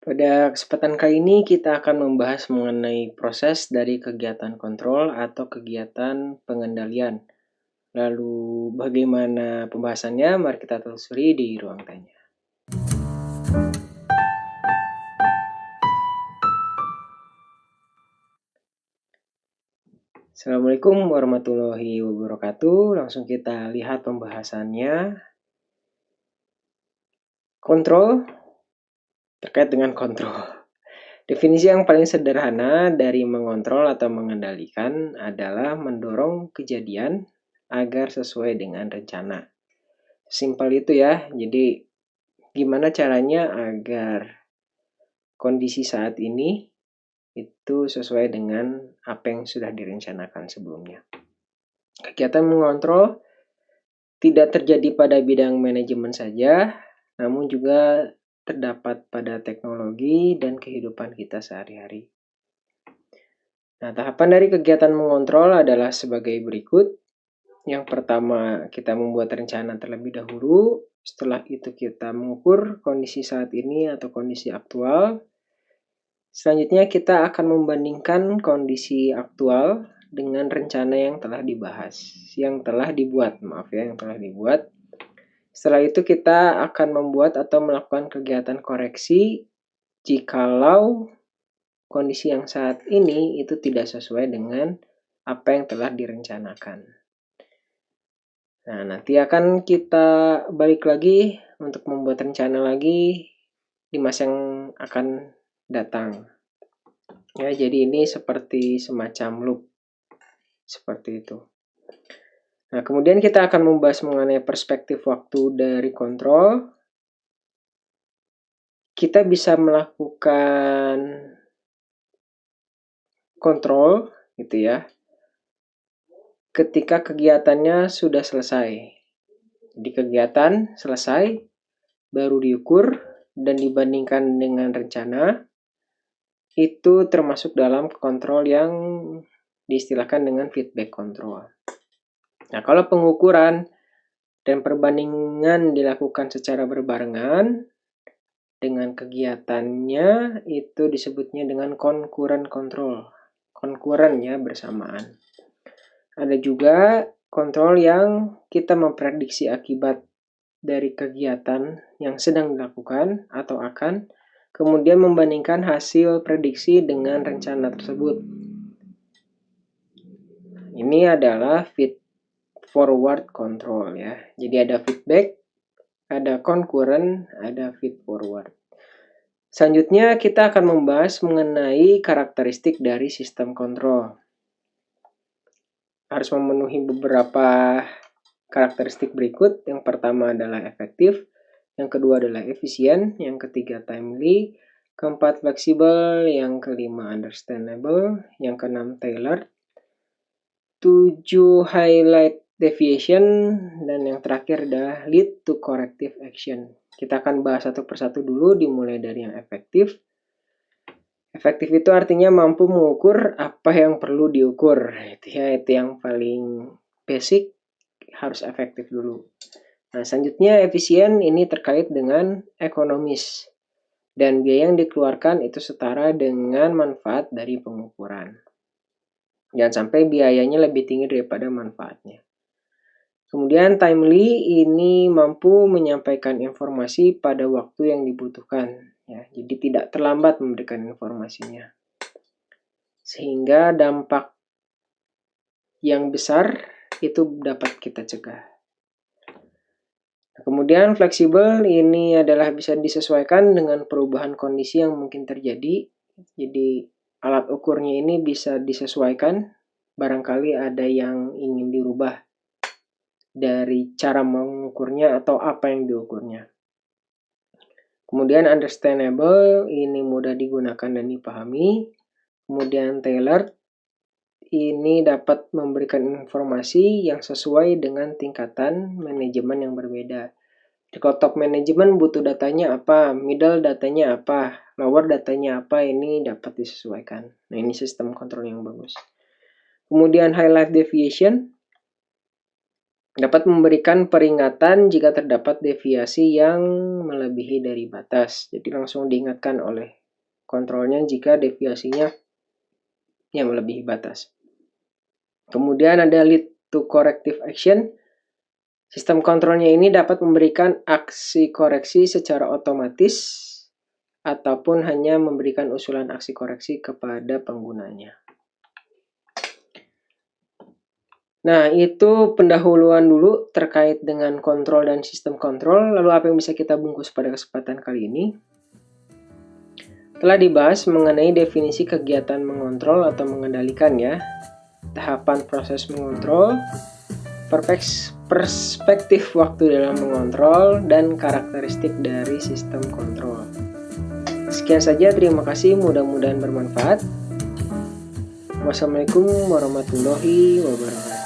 Pada kesempatan kali ini kita akan membahas mengenai proses dari kegiatan kontrol atau kegiatan pengendalian. Lalu bagaimana pembahasannya? Mari kita telusuri di ruang tanya. Assalamualaikum warahmatullahi wabarakatuh. Langsung kita lihat pembahasannya. Kontrol terkait dengan kontrol. Definisi yang paling sederhana dari mengontrol atau mengendalikan adalah mendorong kejadian agar sesuai dengan rencana. Simpel itu ya. Jadi gimana caranya agar kondisi saat ini itu sesuai dengan apa yang sudah direncanakan sebelumnya. Kegiatan mengontrol tidak terjadi pada bidang manajemen saja, namun juga terdapat pada teknologi dan kehidupan kita sehari-hari. Nah, tahapan dari kegiatan mengontrol adalah sebagai berikut. Yang pertama, kita membuat rencana terlebih dahulu. Setelah itu kita mengukur kondisi saat ini atau kondisi aktual. Selanjutnya kita akan membandingkan kondisi aktual dengan rencana yang telah dibuat. Setelah itu kita akan membuat atau melakukan kegiatan koreksi jikalau kondisi yang saat ini itu tidak sesuai dengan apa yang telah direncanakan. Nah, nanti akan kita balik lagi untuk membuat rencana lagi di masa yang akan datang. Ya, jadi ini seperti semacam loop. Seperti itu. Nah, kemudian kita akan membahas mengenai perspektif waktu dari kontrol. Kita bisa melakukan kontrol gitu ya. Ketika kegiatannya sudah selesai. Di kegiatan selesai baru diukur dan dibandingkan dengan rencana. Itu termasuk dalam kontrol yang diistilahkan dengan feedback control. Nah, kalau pengukuran dan perbandingan dilakukan secara berbarengan dengan kegiatannya, itu disebutnya dengan concurrent control. Concurrent ya, bersamaan. Ada juga kontrol yang kita memprediksi akibat dari kegiatan yang sedang dilakukan atau akan, kemudian membandingkan hasil prediksi dengan rencana tersebut. Ini adalah feed forward control ya. Jadi ada feedback, ada concurrent, ada feed forward. Selanjutnya kita akan membahas mengenai karakteristik dari sistem kontrol. Harus memenuhi beberapa karakteristik berikut. Yang pertama adalah efektif, yang kedua adalah efisien, yang ketiga timely, keempat fleksibel, yang kelima understandable, yang keenam tailored, 7 highlight deviation, dan yang terakhir adalah lead to corrective action. Kita akan bahas satu persatu dulu, dimulai dari yang efektif. Efektif itu artinya mampu mengukur apa yang perlu diukur. Itu yang paling basic, harus efektif dulu. Nah, selanjutnya efisien ini terkait dengan ekonomis. Dan biaya yang dikeluarkan itu setara dengan manfaat dari pengukuran. Jangan sampai biayanya lebih tinggi daripada manfaatnya. Kemudian timely ini mampu menyampaikan informasi pada waktu yang dibutuhkan. Ya, jadi tidak terlambat memberikan informasinya. Sehingga dampak yang besar itu dapat kita cegah. Kemudian fleksibel ini adalah bisa disesuaikan dengan perubahan kondisi yang mungkin terjadi. Jadi alat ukurnya ini bisa disesuaikan. Barangkali ada yang ingin dirubah dari cara mengukurnya atau apa yang diukurnya. Kemudian understandable ini mudah digunakan dan dipahami. Kemudian tailored ini dapat memberikan informasi yang sesuai dengan tingkatan manajemen yang berbeda. Di top manajemen butuh datanya apa, middle datanya apa, lower datanya apa, ini dapat disesuaikan. Nah, ini sistem kontrol yang bagus. Kemudian highlight deviation. dapat memberikan peringatan jika terdapat deviasi yang melebihi dari batas. Jadi langsung diingatkan oleh kontrolnya jika deviasinya yang melebihi batas. Kemudian ada lead to corrective action. Sistem kontrolnya ini dapat memberikan aksi koreksi secara otomatis ataupun hanya memberikan usulan aksi koreksi kepada penggunanya. Nah, itu pendahuluan dulu terkait dengan kontrol dan sistem kontrol. Lalu apa yang bisa kita bungkus pada kesempatan kali ini? Telah dibahas mengenai definisi kegiatan mengontrol atau mengendalikan ya, tahapan proses mengontrol, perspektif waktu dalam mengontrol, dan karakteristik dari sistem kontrol. Sekian saja, terima kasih, mudah-mudahan bermanfaat. Wassalamualaikum warahmatullahi wabarakatuh.